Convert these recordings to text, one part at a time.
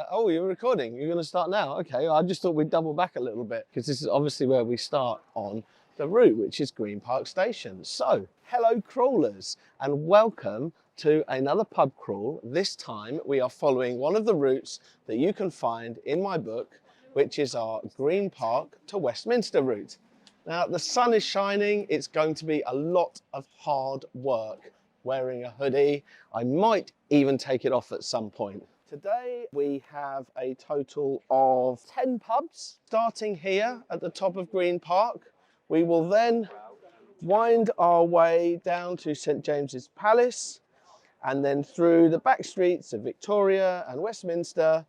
Oh, you're recording. You're going to start now? Okay, I just thought we'd double back a little bit because this is obviously where we start on the route, which is Green Park Station. So, hello crawlers and welcome to another pub crawl. This time we are following one of the routes that you can find in my book, which is our Green Park to Westminster route. Now, the sun is shining. It's going to be a lot of hard work wearing a hoodie. I might even take it off at some point. Today we have a total of 10 pubs starting here at the top of Green Park. We will then wind our way down to St James's Palace and then through the back streets of Victoria and Westminster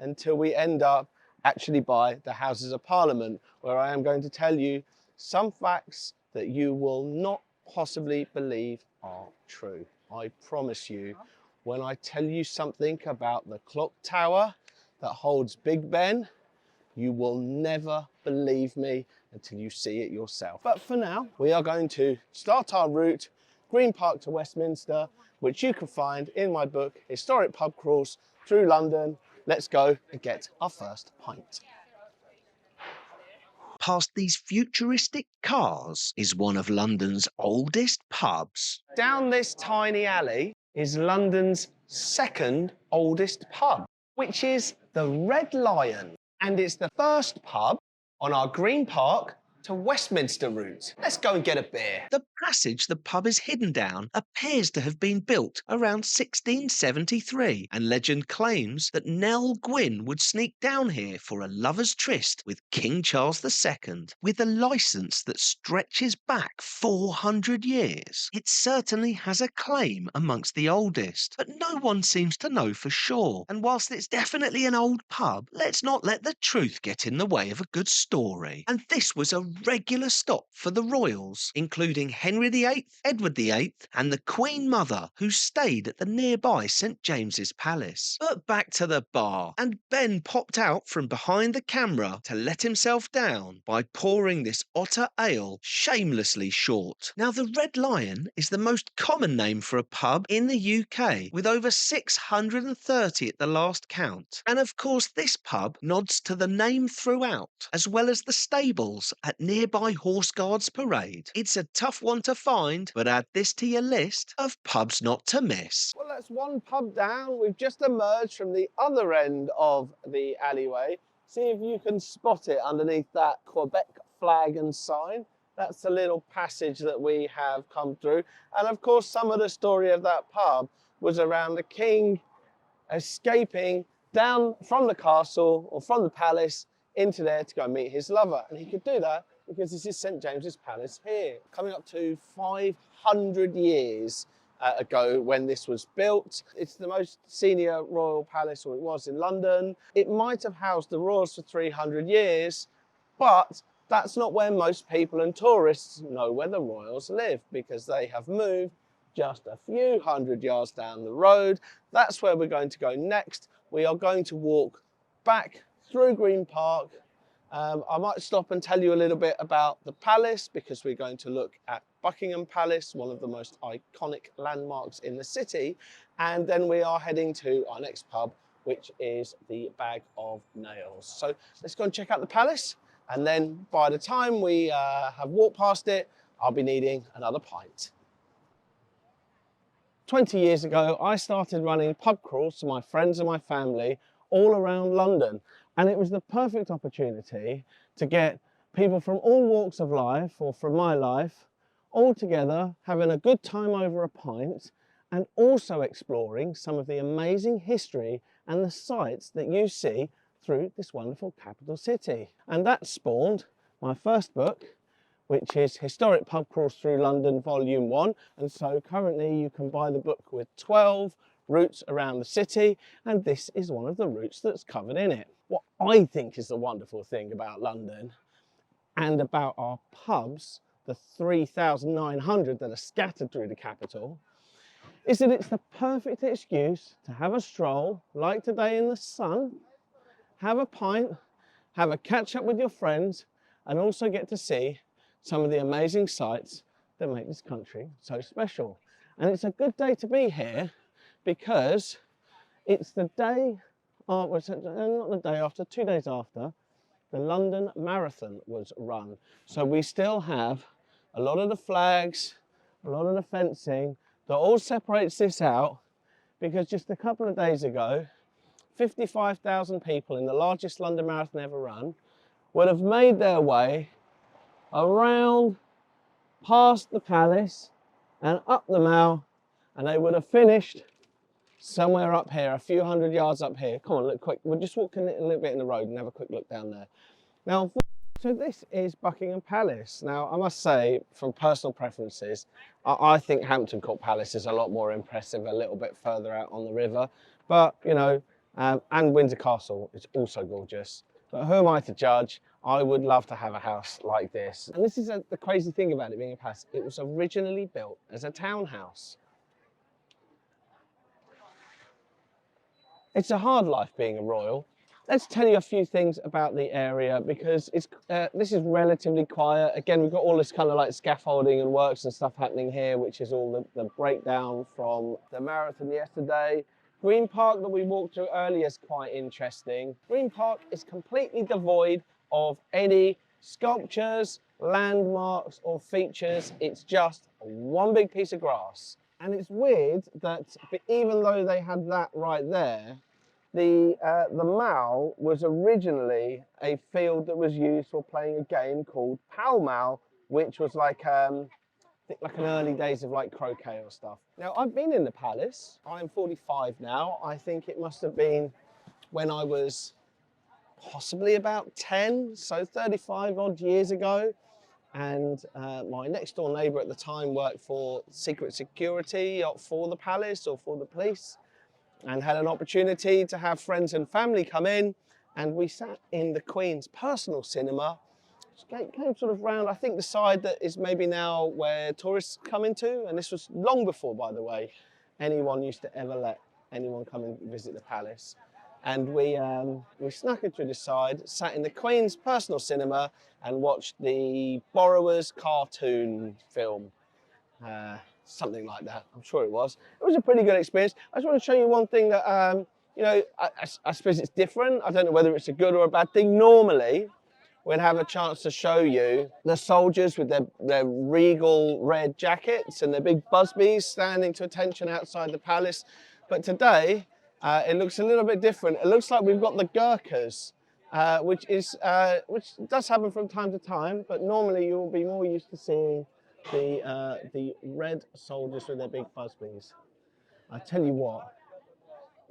until we end up actually by the Houses of Parliament, where I am going to tell you some facts that you will not possibly believe are true. I promise you. When I tell you something about the clock tower that holds Big Ben, you will never believe me until you see it yourself. But for now, we are going to start our route, Green Park to Westminster, which you can find in my book, Historic Pub Crawls Through London. Let's go and get our first pint. Past these futuristic cars is one of London's oldest pubs. Down this tiny alley is London's second oldest pub, which is the Red Lion. And it's the first pub on our Green Park to Westminster route. Let's go and get a beer. The passage the pub is hidden down appears to have been built around 1673, and legend claims that Nell Gwyn would sneak down here for a lover's tryst with King Charles II, with a licence that stretches back 400 years. It certainly has a claim amongst the oldest, but no one seems to know for sure. And whilst it's definitely an old pub, let's not let the truth get in the way of a good story. And this was a regular stop for the royals, including Henry VIII, Edward VIII, and the Queen Mother, who stayed at the nearby St James's Palace. But back to the bar, and Ben popped out from behind the camera to let himself down by pouring this otter ale shamelessly short. Now, the Red Lion is the most common name for a pub in the UK, with over 630 at the last count. And of course, this pub nods to the name throughout, as well as the stables at nearby Horse Guards Parade. It's a tough one to find, but add this to your list of pubs not to miss. Well, that's one pub down. We've just emerged from the other end of the alleyway. See if you can spot it underneath that Quebec flag and sign. That's the little passage that we have come through. And of course, some of the story of that pub was around the king escaping down from the castle or from the palace into there to go meet his lover. And he could do that because this is St James's Palace here. Coming up to 500 years ago when this was built. It's the most senior royal palace, or it was, in London. It might have housed the royals for 300 years, but that's not where most people and tourists know where the royals live, because they have moved just a few hundred yards down the road. That's where we're going to go next. We are going to walk back through Green Park. I might stop and tell you a little bit about the palace, because we're going to look at Buckingham Palace, one of the most iconic landmarks in the city. And then we are heading to our next pub, which is the Bag of Nails. So let's go and check out the palace. And then by the time we have walked past it, I'll be needing another pint. 20 years ago, I started running pub crawls to my friends and my family all around London. And it was the perfect opportunity to get people from all walks of life, or from my life, all together, having a good time over a pint, and also exploring some of the amazing history and the sights that you see through this wonderful capital city. And that spawned my first book, which is Historic Pub Crawls Through London, Volume 1. And so currently you can buy the book with 12 routes around the city, and this is one of the routes that's covered in it. What I think is the wonderful thing about London and about our pubs, the 3,900 that are scattered through the capital, is that it's the perfect excuse to have a stroll, like today in the sun, have a pint, have a catch up with your friends, and also get to see some of the amazing sights that make this country so special. And it's a good day to be here because it's the day not the day after, 2 days after, the London Marathon was run. So we still have a lot of the flags, a lot of the fencing that all separates this out, because just a couple of days ago, 55,000 people in the largest London Marathon ever run would have made their way around past the palace and up the Mall, and they would have finished somewhere up here, a few hundred yards up here. Come on, look quick. We'll just walk a little bit in the road and have a quick look down there. Now, so this is Buckingham Palace. Now, I must say, from personal preferences, I think Hampton Court Palace is a lot more impressive, a little bit further out on the river. But, you know, and Windsor Castle is also gorgeous. But who am I to judge? I would love to have a house like this. And this is the crazy thing about it being a palace. It was originally built as a townhouse. It's a hard life being a royal. Let's tell you a few things about the area, because it's this is relatively quiet. Again, we've got all this kind of like scaffolding and works and stuff happening here, which is all the breakdown from the marathon yesterday. Green Park that we walked through earlier is quite interesting. Green Park is completely devoid of any sculptures, landmarks or features. It's just one big piece of grass. And it's weird that even though they had that right there, the Mall was originally a field that was used for playing a game called Pall Mall, which was like I think like an early days of like croquet or stuff. Now, I've been in the palace. I'm 45 now. I think it must have been when I was possibly about 10, so 35 odd years ago. And my next door neighbour at the time worked for secret security for the palace or for the police, and had an opportunity to have friends and family come in, and we sat in the Queen's personal cinema, which came sort of round, I think the side that is maybe now where tourists come into, and this was long before, by the way, anyone used to ever let anyone come and visit the palace. And we snuck in through the side, sat in the Queen's personal cinema and watched the Borrowers cartoon film. Something like that, I'm sure it was. It was a pretty good experience. I just want to show you one thing that, you know, I suppose it's different. I don't know whether it's a good or a bad thing. Normally, we'd have a chance to show you the soldiers with their regal red jackets and their big busbies standing to attention outside the palace. But today, it looks a little bit different. It looks like we've got the Gurkhas, which does happen from time to time, but normally you will be more used to seeing the red soldiers with their big busbies. I tell you what,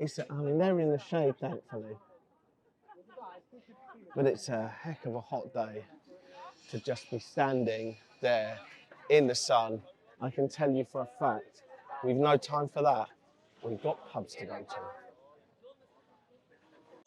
I mean, they're in the shade, thankfully, but it's a heck of a hot day to just be standing there in the sun. I can tell you for a fact, we've no time for that. We've got pubs to go to.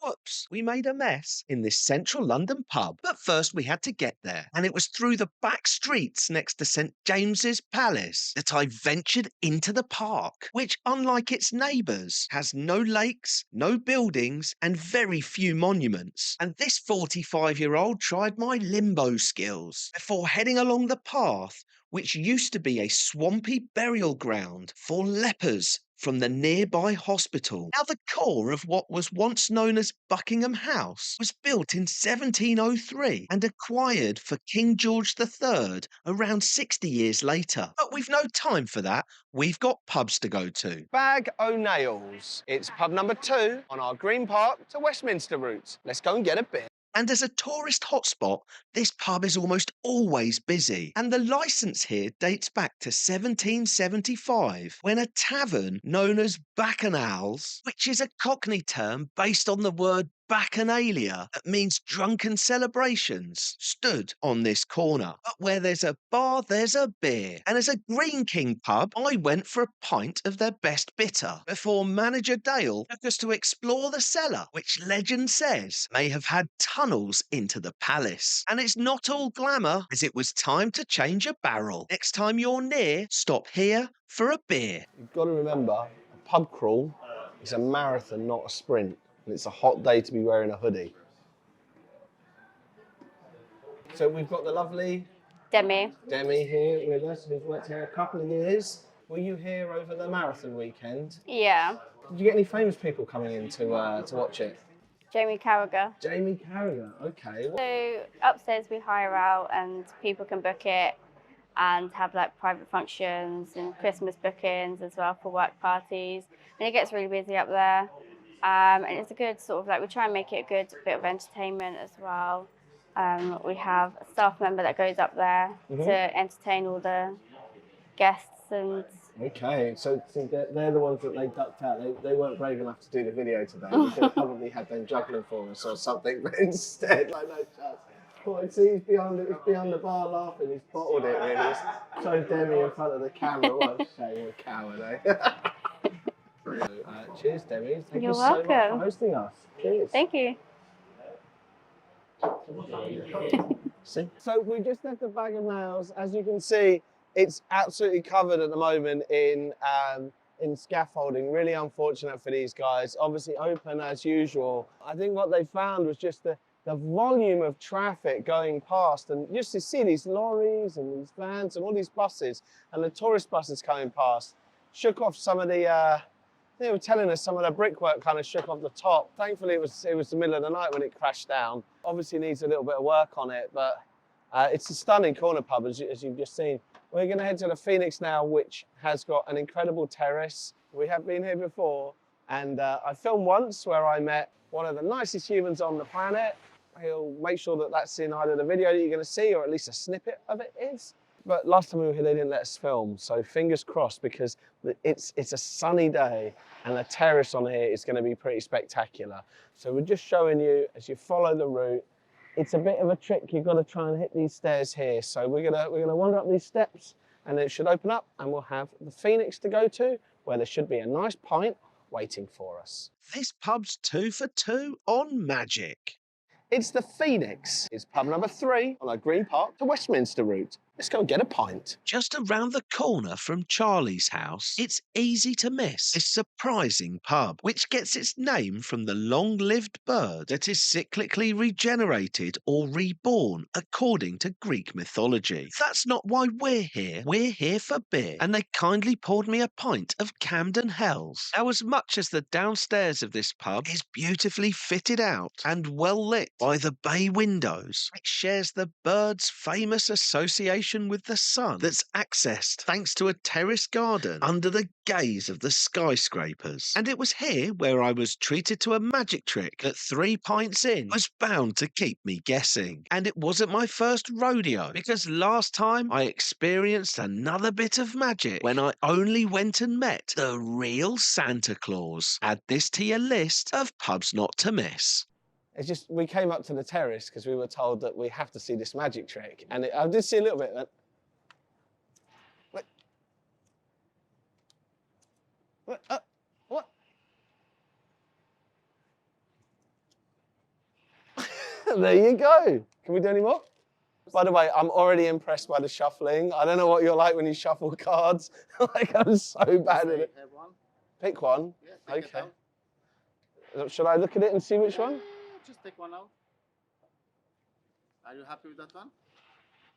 Whoops, we made a mess in this central London pub. But first we had to get there, and it was through the back streets next to St James's Palace that I ventured into the park, which, unlike its neighbours, has no lakes, no buildings, and very few monuments. And this 45-year-old tried my limbo skills before heading along the path, which used to be a swampy burial ground for lepers from the nearby hospital. Now, the core of what was once known as Buckingham House was built in 1703 and acquired for King George III around 60 years later. But we've no time for that. We've got pubs to go to. Bag O'Nail's. It's pub number 2 on our Green Park to Westminster route. Let's go and get a beer. And as a tourist hotspot, this pub is almost always busy. And the licence here dates back to 1775, when a tavern known as Bacchanals, which is a Cockney term based on the word bacchanalia, that means drunken celebrations, stood on this corner. But where there's a bar, there's a beer. And as a Green King pub, I went for a pint of their best bitter before manager Dale took us to explore the cellar, which legend says may have had tunnels into the palace. And it's not all glamour, as it was time to change a barrel. Next time you're near, stop here for a beer. You've got to remember, a pub crawl is a marathon, not a sprint. And it's a hot day to be wearing a hoodie. So we've got the lovely Demi. Demi here with us, who's worked here a couple of years. Were you here over the marathon weekend? Yeah. Did you get any famous people coming in to watch it? Jamie Carragher. Jamie Carragher, okay. So upstairs we hire out and people can book it and have like private functions and Christmas bookings as well for work parties. And it gets really busy up there. And it's a good sort of like, we try and make it a good bit of entertainment as well. We have a staff member that goes up there to entertain all the guests and... Okay, so they're the ones that they ducked out. They weren't brave enough to do the video today. We could have probably had them juggling for us or something, but instead, like, no chance. Well, see, he's behind the bar laughing. He's bottled it, really. He's so Demi in front of the camera. What a shame, a coward, eh? Cheers, Demi. Thank you so much for hosting us. Cheers. Thank you. See? So we just left the bag of nails. As you can see, it's absolutely covered at the moment in scaffolding. Really unfortunate for these guys. Obviously open as usual. I think what they found was just the volume of traffic going past, and just to see these lorries and these vans and all these buses and the tourist buses coming past shook off some of the they were telling us some of the brickwork kind of shook off the top. Thankfully it was the middle of the night when it crashed down. Obviously needs a little bit of work on it, but it's a stunning corner pub as you've just seen. We're going to head to the Phoenix now, which has got an incredible terrace. We have been here before, and I filmed once where I met one of the nicest humans on the planet. He'll make sure that that's in either the video that you're going to see, or at least a snippet of it is. But last time we were here, they didn't let us film, so fingers crossed, because it's a sunny day, and the terrace on here is going to be pretty spectacular. So we're just showing you, as you follow the route, it's a bit of a trick. You've got to try and hit these stairs here. So we're gonna wander up these steps, and it should open up, and we'll have the Phoenix to go to, where there should be a nice pint waiting for us. This pub's 2 for 2 on magic. It's the Phoenix. It's pub number 3 on our Green Park to Westminster route. Let's go and get a pint. Just around the corner from Charlie's house, it's easy to miss this surprising pub, which gets its name from the long-lived bird that is cyclically regenerated or reborn according to Greek mythology. That's not why we're here. We're here for beer, and they kindly poured me a pint of Camden Hells. Now, as much as the downstairs of this pub is beautifully fitted out and well lit by the bay windows, which shares the bird's famous association with the sun that's accessed thanks to a terrace garden under the gaze of the skyscrapers. And it was here where I was treated to a magic trick that 3 pints in was bound to keep me guessing. And it wasn't my first rodeo, because last time I experienced another bit of magic when I only went and met the real Santa Claus. Add this to your list of pubs not to miss. It's just, we came up to the terrace because we were told that we have to see this magic trick. And I did see a little bit of that. What? There you go. Can we do any more? By the way, I'm already impressed by the shuffling. I don't know what you're like when you shuffle cards. Like, I'm so bad at it. Have one? Pick one? Yeah, take it Okay. Should I look at it and see which one? Just take one out. Are you happy with that one?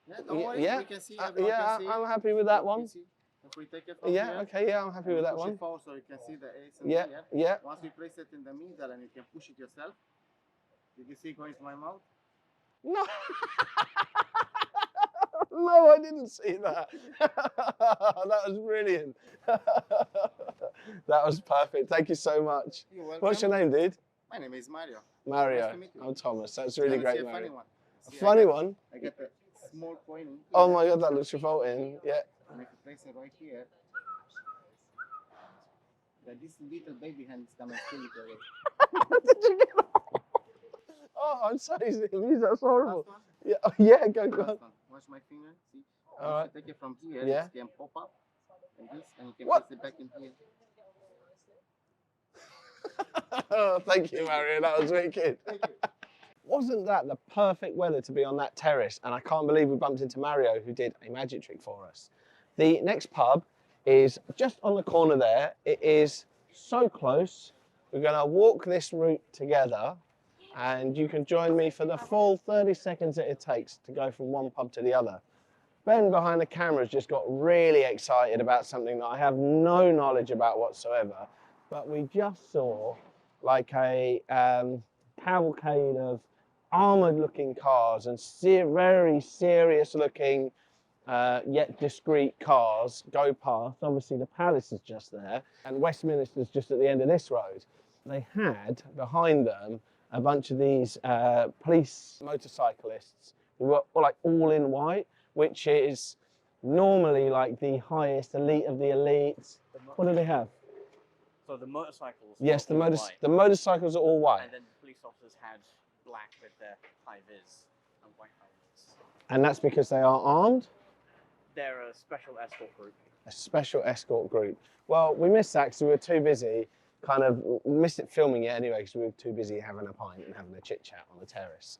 Yeah, don't worry. Yeah, We can see. Can see. I'm happy with that one. If we take it from Yeah, here, okay, yeah, I'm happy with that push one. it forward so you can see the ace in Yeah, here. yeah. Once we place it in the middle and you can push it yourself, you can see it going to my mouth. No. No, I didn't see that. That was brilliant. That was perfect. Thank you so much. You're welcome. What's your name, dude? My name is Mario. Mario. Nice to meet you. I'm Thomas. That's really Can I see great, a Mario. funny one? A See, funny one? I get a small coin in here. Oh my God, that looks revolting. Yeah. And if you place it right here, then this little baby hand is coming steal it away. Did you get that? Oh, I'm sorry, Zimmies, that's horrible. Last one. Yeah, oh, yeah, go on. Last one. Watch my finger. See? All Once right. you take it from here, Yeah. it can pop up like this, and you can What? place it back in here. Oh, thank you, Mario. That was wicked. Thank you. Wasn't that the perfect weather to be on that terrace? And I can't believe we bumped into Mario, who did a magic trick for us. The next pub is just on the corner there. It is so close. We're going to walk this route together, and you can join me for the full 30 seconds that it takes to go from one pub to the other. Ben behind the camera has just got really excited about something that I have no knowledge about whatsoever. but we just saw like a cavalcade of armoured looking cars and very serious looking yet discreet cars go past. Obviously the palace is just there and Westminster's just at the end of this road. They had behind them a bunch of these police motorcyclists who were like all in white, which is normally like the highest elite of the elites. What do they have? So the motorcycles. Yes, the were all white, motorcycles are all white. and then the police officers had black with their high vis and white helmets. And that's because they are armed? They're a special escort group. A special escort group. Well, we missed that because we were too busy, missed it filming it anyway because we were too busy having a pint and having a chit chat on the terrace.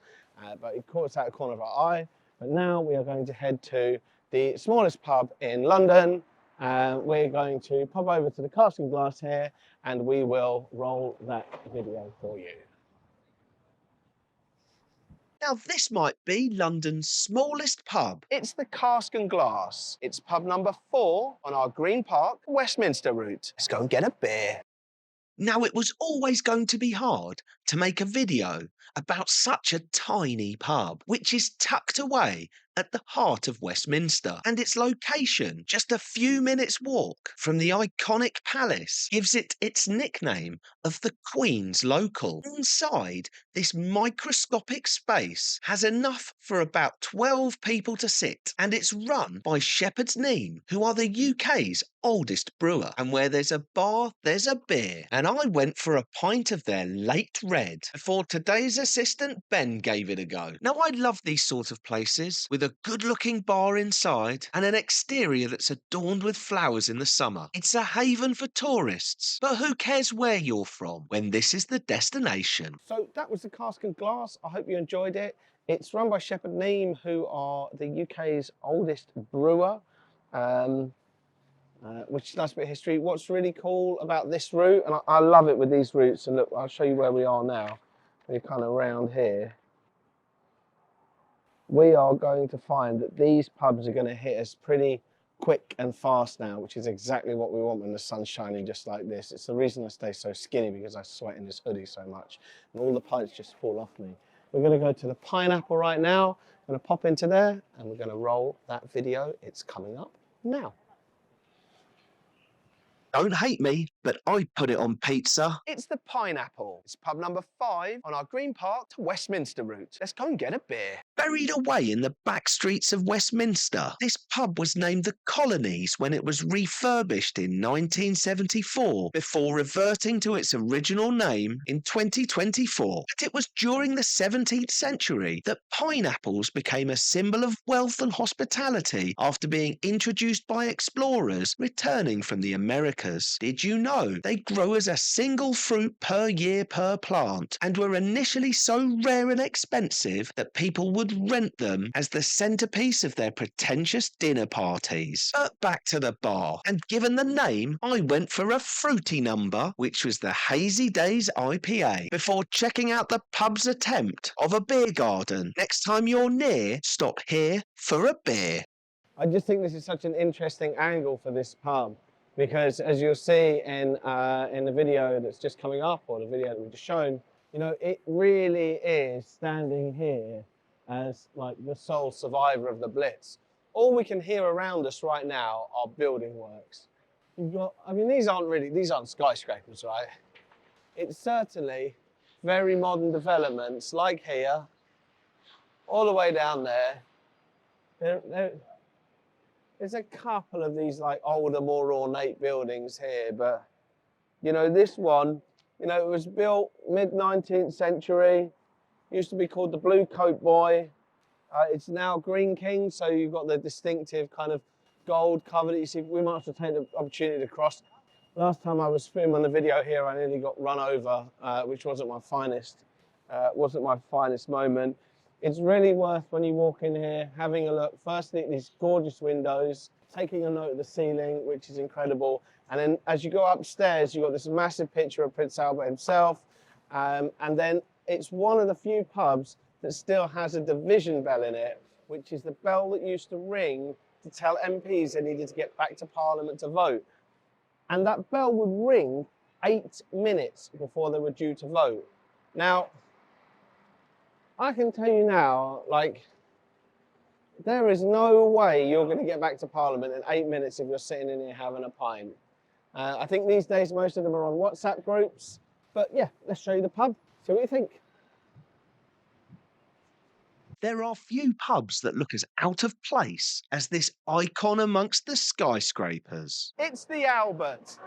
But it caught us out of the corner of our eye. But now we are going to head to the smallest pub in London. We're going to pop over to the Cask Glass here and we will roll that video for you. Now, this might be London's smallest pub. It's the Cask and Glass. It's pub number 4 on our Green Park, Westminster route. Let's go and get a beer. Now, it was always going to be hard to make a video about such a tiny pub, which is tucked away at the heart of Westminster, and its location, just a few minutes' walk from the iconic palace, gives it its nickname of the Queen's Local. Inside, this microscopic space has enough for about 12 people to sit, and it's run by Shepherd's Neame, who are the UK's oldest brewer. And where there's a bar, there's a beer. And I went for a pint of their late red before today's assistant Ben gave it a go. Now, I love these sort of places with a good-looking bar inside and an exterior that's adorned with flowers in the summer. It's a haven for tourists, but who cares where you're from when this is the destination? So that was the Cask and Glass. I hope you enjoyed it. It's run by Shepherd Neame, who are the UK's oldest brewer, which is a nice bit of history. What's really cool about this route, and I love it with these routes, and look, I'll show you where we are now. We're kind of around here. We are going to find that these pubs are going to hit us pretty quick and fast now, which is exactly what we want when the sun's shining just like this. It's the reason I stay so skinny, because I sweat in this hoodie so much and all the pints just fall off me. We're going to go to the Pineapple right now. I'm going to pop into there and we're going to roll that video. It's coming up now. Don't hate me, but I put it on pizza. It's the Pineapple. It's pub number 5 on our Green Park to Westminster route. Let's go and get a beer. Buried away in the back streets of Westminster, this pub was named the Colonies when it was refurbished in 1974 before reverting to its original name in 2024. But it was during the 17th century that pineapples became a symbol of wealth and hospitality after being introduced by explorers returning from the Americas. Did you know they grow as a single fruit per year per plant and were initially so rare and expensive that people would rent them as the centerpiece of their pretentious dinner parties? But back to the bar, and given the name, I went for a fruity number, which was the Hazy Days IPA, before checking out the pub's attempt of a beer garden. Next time you're near, stop here for a beer. I just think this is such an interesting angle for this pub, because as you'll see in the video that's just coming up, or the video that we've just shown, you know, it really is standing here as like the sole survivor of the Blitz. All we can hear around us right now are building works. You've got, I mean, these aren't skyscrapers, right? It's certainly very modern developments like here, all the way down there. There's a couple of these like older, more ornate buildings here, but you know, this one, you know, it was built mid-19th century, used to be called the Blue Coat Boy. It's now Green King, so you've got the distinctive kind of gold cover that you see. We might have to take the opportunity to cross. Last time I was filming the video here, I nearly got run over, which wasn't my finest moment. It's really worth, when you walk in here, having a look, firstly at these gorgeous windows, taking a note of the ceiling, which is incredible. And then as you go upstairs, you've got this massive picture of Prince Albert himself. And then it's one of the few pubs that still has a division bell in it, which is the bell that used to ring to tell MPs they needed to get back to Parliament to vote. And that bell would ring 8 minutes before they were due to vote. Now, I can tell you now, like, there is no way you're going to get back to Parliament in 8 minutes if you're sitting in here having a pint. I think these days most of them are on WhatsApp groups. But yeah, let's show you the pub, see what you think. There are few pubs that look as out of place as this icon amongst the skyscrapers. It's the Albert.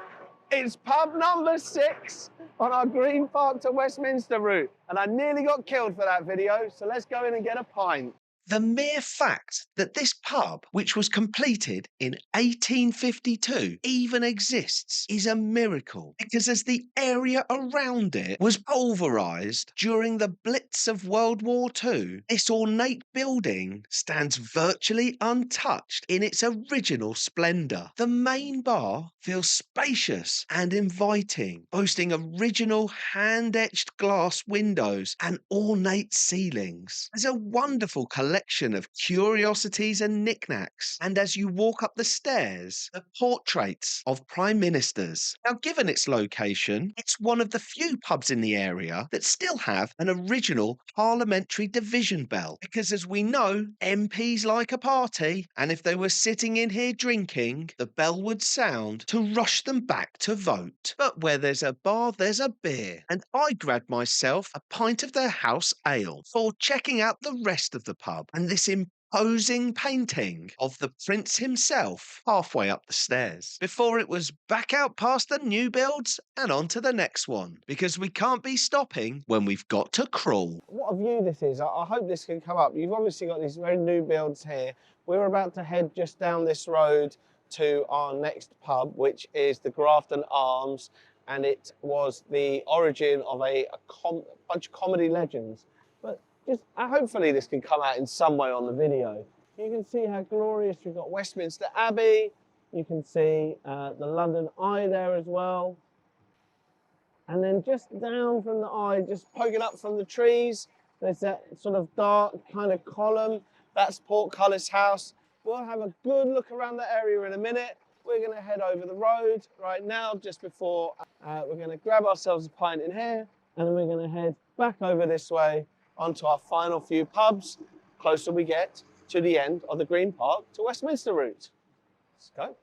It's pub number 6 on our Green Park to Westminster route. And I nearly got killed for that video, so let's go in and get a pint. The mere fact that this pub, which was completed in 1852, even exists is a miracle, because as the area around it was pulverised during the Blitz of World War II, this ornate building stands virtually untouched in its original splendour. The main bar feels spacious and inviting, boasting original hand-etched glass windows and ornate ceilings. There's a wonderful collection of curiosities and knickknacks, and as you walk up the stairs, the portraits of prime ministers. Now, given its location, it's one of the few pubs in the area that still have an original parliamentary division bell, because as we know, MPs like a party, and if they were sitting in here drinking, the bell would sound to rush them back to vote. But where there's a bar, there's a beer, and I grabbed myself a pint of their house ale for checking out the rest of the pub and this imposing painting of the prince himself halfway up the stairs, before it was back out past the new builds and on to the next one, because we can't be stopping when we've got to crawl. What a view this is. I hope this can come up. You've obviously got these very new builds here. We're about to head just down this road to our next pub, which is the Grafton Arms, and it was the origin of a bunch of comedy legends. But just hopefully this can come out in some way on the video. You can see how glorious we've got Westminster Abbey. You can see the London Eye there as well. And then just down from the eye, just poking up from the trees, there's that sort of dark kind of column. That's Portcullis House. We'll have a good look around the area in a minute. We're going to head over the road right now, just before we're going to grab ourselves a pint in here, and then we're going to head back over this way onto our final few pubs, closer we get to the end of the Green Park to Westminster route. Let's go.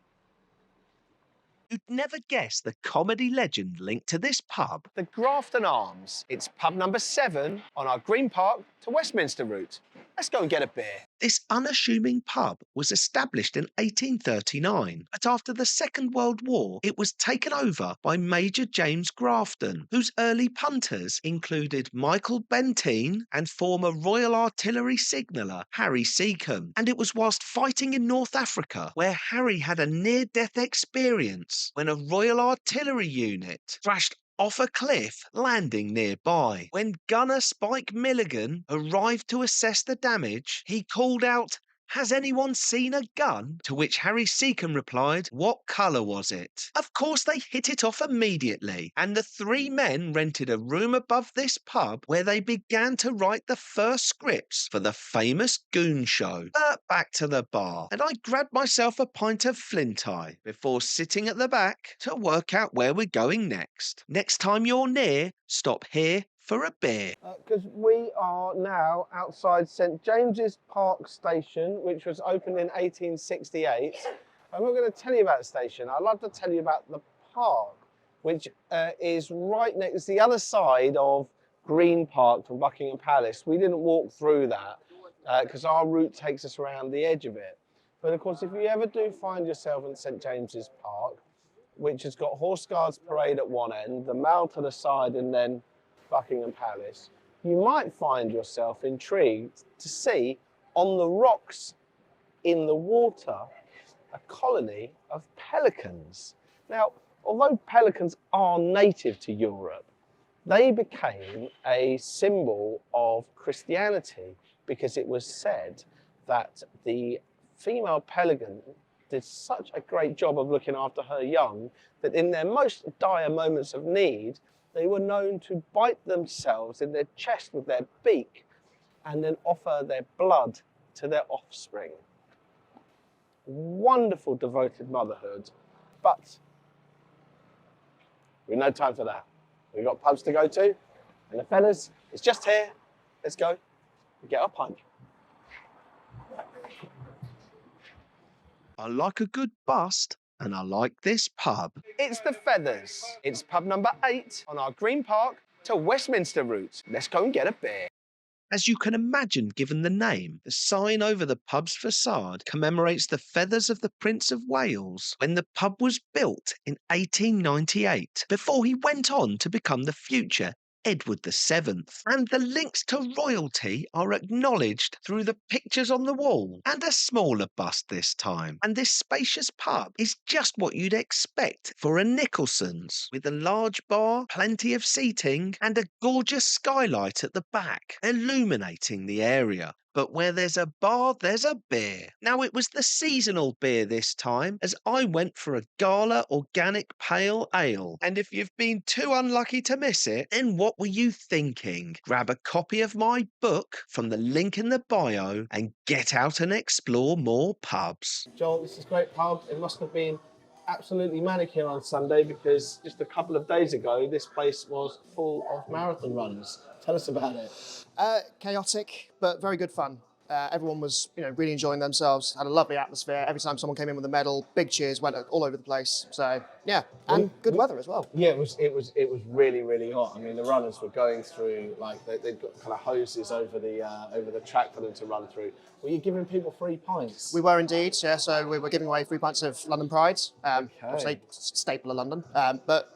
You'd never guess the comedy legend linked to this pub. The Grafton Arms. It's pub number 7 on our Green Park to Westminster route. Let's go and get a beer. This unassuming pub was established in 1839, but after the Second World War, it was taken over by Major James Grafton, whose early punters included Michael Benteen and former Royal Artillery signaller Harry Seacombe. And it was whilst fighting in North Africa where Harry had a near-death experience when a Royal Artillery unit thrashed off a cliff, landing nearby. When gunner Spike Milligan arrived to assess the damage, he called out, "Has anyone seen a gun?" To which Harry Seacombe replied, "What colour was it?" Of course, they hit it off immediately, and the 3 men rented a room above this pub where they began to write the first scripts for the famous Goon Show. But back to the bar, and I grabbed myself a pint of Flint Eye before sitting at the back to work out where we're going next. Next time you're near, stop here for a beer. Because we are now outside St James's Park Station, which was opened in 1868. I'm not going to tell you about the station. I'd love to tell you about the park, which is right next, it's the other side of Green Park from Buckingham Palace. We didn't walk through that because our route takes us around the edge of it. But of course, if you ever do find yourself in St James's Park, which has got Horse Guards Parade at one end, the Mall to the side, and then Buckingham Palace, you might find yourself intrigued to see on the rocks in the water a colony of pelicans. Now, although pelicans are native to Europe, they became a symbol of Christianity because it was said that the female pelican did such a great job of looking after her young that in their most dire moments of need, they were known to bite themselves in their chest with their beak and then offer their blood to their offspring. Wonderful devoted motherhood, but We've no time for that. We've got pubs to go to, and the Feathers is just here. Let's go and get our pint. I like a good bust, and I like this pub. It's the Feathers. It's pub number 8 on our Green Park to Westminster route. Let's go and get a beer. As you can imagine, given the name, the sign over the pub's facade commemorates the feathers of the Prince of Wales when the pub was built in 1898, before he went on to become the future Edward VII. And the links to royalty are acknowledged through the pictures on the wall, and a smaller bust this time. And this spacious pub is just what you'd expect for a Nicholson's, with a large bar, plenty of seating, and a gorgeous skylight at the back, illuminating the area. But where there's a bar, there's a beer. Now, it was the seasonal beer this time, as I went for a Gala Organic Pale Ale. And if you've been too unlucky to miss it, then what were you thinking? Grab a copy of my book from the link in the bio and get out and explore more pubs. Joel, this is a great pub. It must have been absolutely manic here on Sunday because just a couple of days ago, this place was full of marathon runners. Tell us about it. Chaotic, but very good fun. Everyone was, really enjoying themselves. Had a lovely atmosphere. Every time someone came in with a medal, big cheers went all over the place. So yeah, and good weather as well. Yeah, it was really, really hot. I mean, the runners were going through they'd got kind of hoses over the track for them to run through. Were you giving people free pints? We were indeed, yeah. So we were giving away 3 pints of London Pride, obviously staple of London. But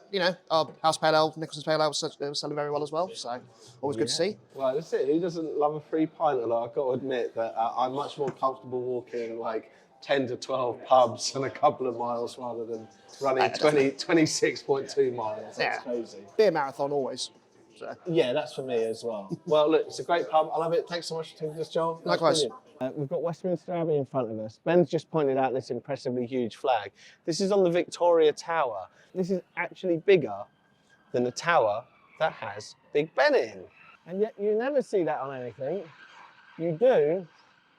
our house pale ale, Nicholson's pale ale, was selling very well as well. So always good to see. Well, that's it. Who doesn't love a free pint? Although I've got to admit that I'm much more comfortable walking 10 to 12 pubs and a couple of miles rather than running 26.2 miles. That's crazy. Beer marathon always. So. Yeah, that's for me as well. Well, look, it's a great pub. I love it. Thanks so much for taking us, Joel. Likewise. We've got Westminster Abbey in front of us. Ben's just pointed out this impressively huge flag. This is on the Victoria Tower. This is actually bigger than the tower that has Big Ben in. And yet you never see that on anything. You do,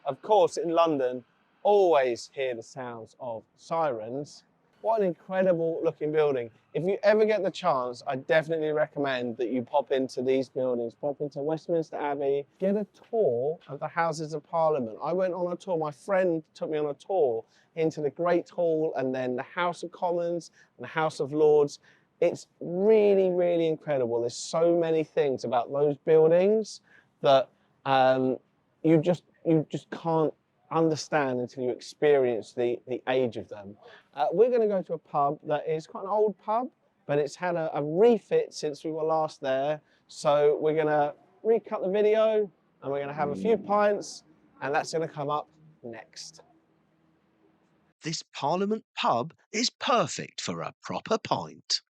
of course, in London, always hear the sounds of sirens. What an incredible looking building. If you ever get the chance, I definitely recommend that you pop into these buildings, pop into Westminster Abbey, get a tour of the Houses of Parliament. I went on a tour, my friend took me on a tour into the Great Hall and then the House of Commons and the House of Lords. It's really, really incredible. There's so many things about those buildings that you just can't understand until you experience the age of them. We're going to go to a pub that is quite an old pub, but it's had a refit since we were last there. So we're going to recut the video and we're going to have a few pints, and that's going to come up next. This Parliament pub is perfect for a proper pint.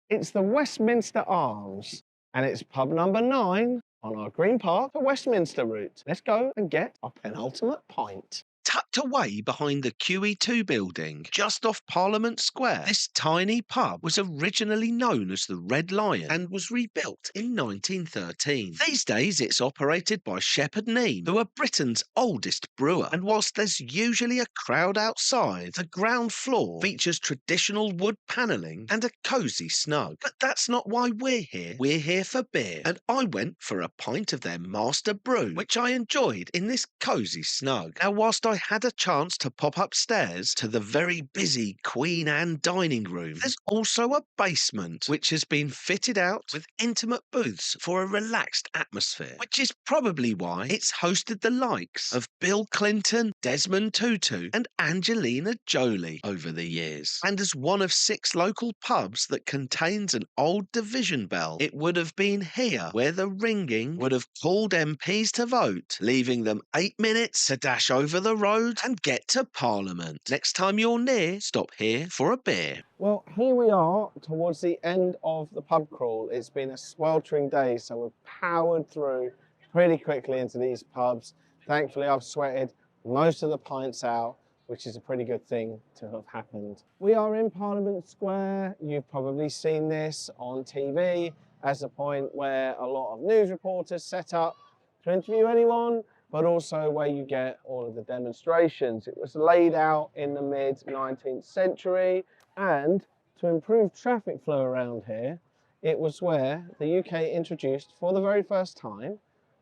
It's the Westminster Arms, and it's pub number 9 on our Green Park to Westminster route. Let's go and get our penultimate pint. Tucked away behind the QE2 building, just off Parliament Square, this tiny pub was originally known as the Red Lion and was rebuilt in 1913. These days it's operated by Shepherd Neame, who are Britain's oldest brewer. And whilst there's usually a crowd outside, the ground floor features traditional wood panelling and a cosy snug. But that's not why we're here. We're here for beer, and I went for a pint of their master brew, which I enjoyed in this cosy snug. Now, whilst I had a chance to pop upstairs to the very busy Queen Anne dining room, there's also a basement which has been fitted out with intimate booths for a relaxed atmosphere, which is probably why it's hosted the likes of Bill Clinton, Desmond Tutu and Angelina Jolie over the years. And as one of 6 local pubs that contains an old division bell, it would have been here where the ringing would have called MPs to vote, leaving them 8 minutes to dash over the road and get to Parliament. Next time you're near, stop here for a beer. Well, here we are towards the end of the pub crawl. It's been a sweltering day, so we've powered through pretty quickly into these pubs. Thankfully, I've sweated most of the pints out, which is a pretty good thing to have happened. We are in Parliament Square. You've probably seen this on TV as a point where a lot of news reporters set up to interview anyone, but also where you get all of the demonstrations. It was laid out in the mid-19th century, and to improve traffic flow around here, it was where the UK introduced, for the very first time,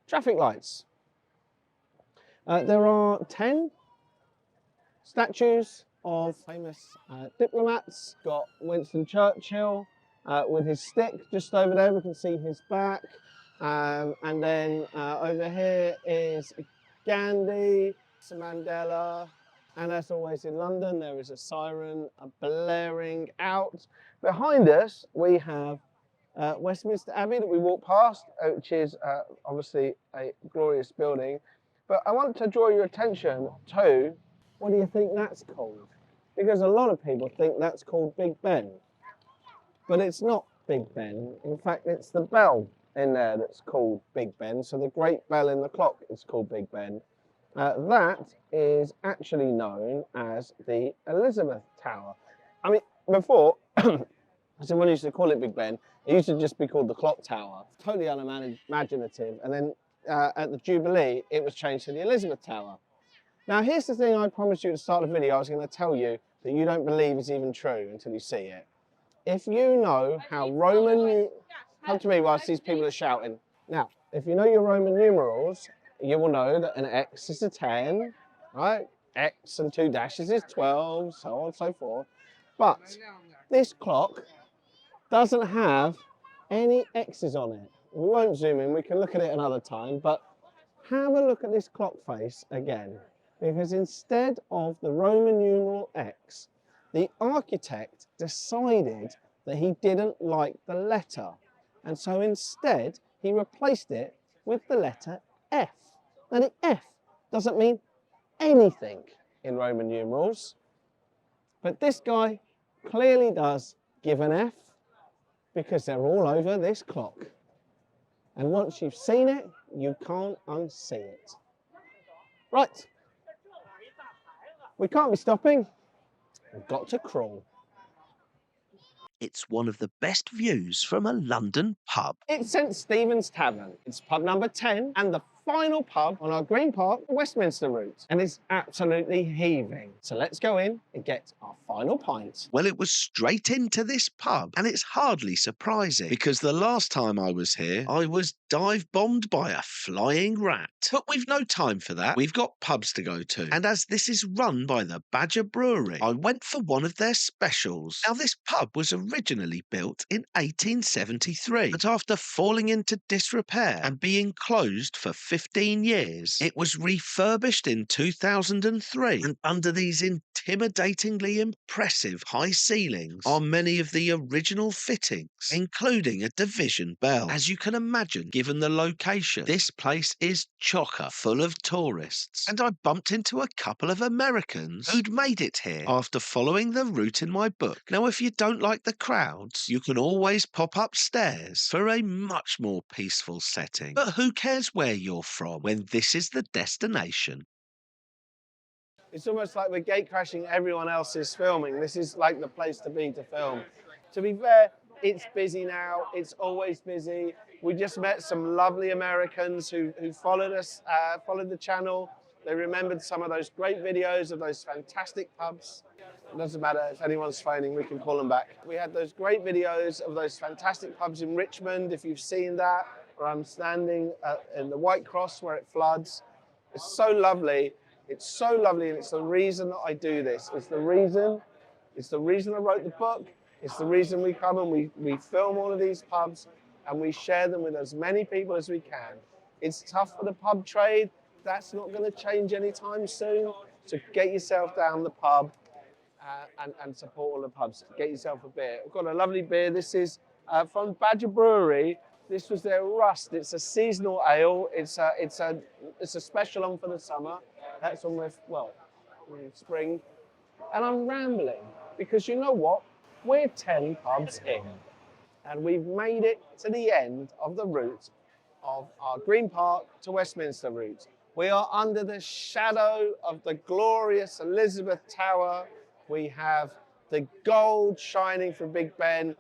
traffic lights. There are 10 statues of famous diplomats. Got Winston Churchill with his stick just over there, we can see his back. And then over here is Gandhi, Mandela, and as always in London, there is a siren blaring out. Behind us, we have Westminster Abbey that we walked past, which is obviously a glorious building. But I want to draw your attention to, what do you think that's called? Because a lot of people think that's called Big Ben. But it's not Big Ben. In fact, it's the bell in there that's called Big Ben. So the great bell in the clock is called Big Ben. That is actually known as the Elizabeth Tower. I mean, before, so when I used to call it Big Ben, it used to just be called the Clock Tower. Totally unimaginative. And then at the Jubilee, it was changed to the Elizabeth Tower. Now, here's the thing I promised you at the start of the video. I was going to tell you that you don't believe is even true until you see it. If you know how Roman... Come to me whilst these people are shouting. Now, if you know your Roman numerals, you will know that an X is a 10, right? X and 2 dashes is 12, so on and so forth. But this clock doesn't have any X's on it. We won't zoom in, we can look at it another time, but have a look at this clock face again. Because instead of the Roman numeral X, the architect decided that he didn't like the letter. And so instead, he replaced it with the letter F. Now the F doesn't mean anything in Roman numerals, but this guy clearly does give an F because they're all over this clock. And once you've seen it, you can't unsee it. Right, we can't be stopping, we've got to crawl. It's one of the best views from a London pub. It's St Stephen's Tavern. It's pub number 10 and the final pub on our Green Park Westminster route. And it's absolutely heaving. So let's go in and get our final pint. Well, it was straight into this pub, and it's hardly surprising because the last time I was here, I was dive-bombed by a flying rat. But we've no time for that. We've got pubs to go to. And as this is run by the Badger Brewery, I went for one of their specials. Now, this pub was originally built in 1873, but after falling into disrepair and being closed for 15 years, it was refurbished in 2003, and under these intimidatingly impressive high ceilings are many of the original fittings, including a division bell. As you can imagine, given the location, this place is chocker full of tourists, and I bumped into a couple of Americans who'd made it here after following the route in my book. Now, if you don't like the crowds, you can always pop upstairs for a much more peaceful setting. But who cares where you're from when this is the destination? It's almost like we're gate crashing everyone else's filming. This is like the place to be to film. To be fair, it's busy now. It's always busy. We just met some lovely Americans who followed us, followed the channel. They remembered some of those great videos of those fantastic pubs. It doesn't matter if anyone's phoning, we can call them back. We had those great videos of those fantastic pubs in Richmond, if you've seen that, where I'm standing in the White Cross where it floods. It's so lovely. It's so lovely, and it's the reason that I do this. It's the reason I wrote the book. It's the reason we come and we film all of these pubs and we share them with as many people as we can. It's tough for the pub trade. That's not going to change anytime soon. So get yourself down the pub and support all the pubs. Get yourself a beer. I've got a lovely beer. This is from Badger Brewery. This was their Rust. It's a seasonal ale. It's a special one for the summer. That's when we're in spring. And I'm rambling because you know what? We're 10 pubs in and we've made it to the end of the route of our Green Park to Westminster route. We are under the shadow of the glorious Elizabeth Tower. We have the gold shining from Big Ben,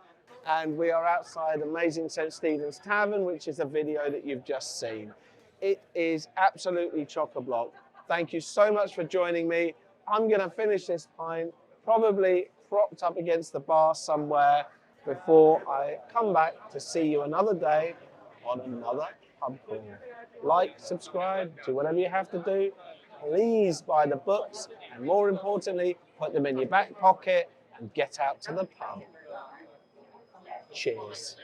and we are outside amazing St Stephen's Tavern, which is a video that you've just seen. It is absolutely chock-a-block. Thank you so much for joining me. I'm going to finish this pint probably propped up against the bar somewhere before I come back to see you another day on another pub crawl. Like, subscribe, do whatever you have to do. Please buy the books, and more importantly, put them in your back pocket and get out to the pub. Cheers.